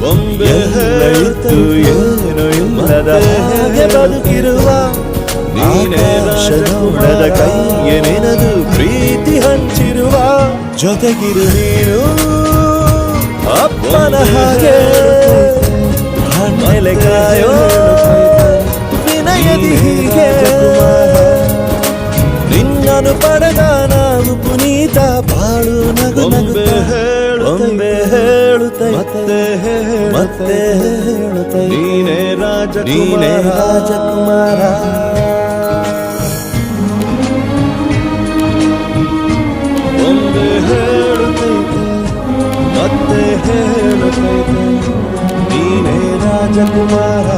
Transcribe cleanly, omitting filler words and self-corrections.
ಎಲ್ಲ ಇತ್ತು ಏನು ಇಲ್ಲದ ಹಾಗೆ ಬದುಕಿರುವ ಆಕಾಶದ ಕೈಗೆ ನೆನೆದು ಪ್ರೀತಿ ಹಂಚಿರುವ ಜೊತೆಗಿರು ನೀನು ಅಪ್ಪನ ಹಾಗೆ ಹಣ್ಣೆಲೆ ಕಾಯೋ ವಿನಯದಿ ಹೀಗೆ ನಿನ್ನನು ಪಡೆದ ನಾವು ಪುನೀತ ಬಾಳು ನಗು ಒಮ್ಮೆ ಹೇಳುತ್ತೈತೆ ಮತ್ತೆ ಹೇಳುತ್ತೈತೆ ನೀನೇ ರಾಜಕುಮಾರ ಒಮ್ಮೆ ಹೇಳುತ್ತೈತೆ ಮತ್ತೆ ಹೇಳುತ್ತೈತೆ ನೀನೇ ರಾಜಕುಮಾರ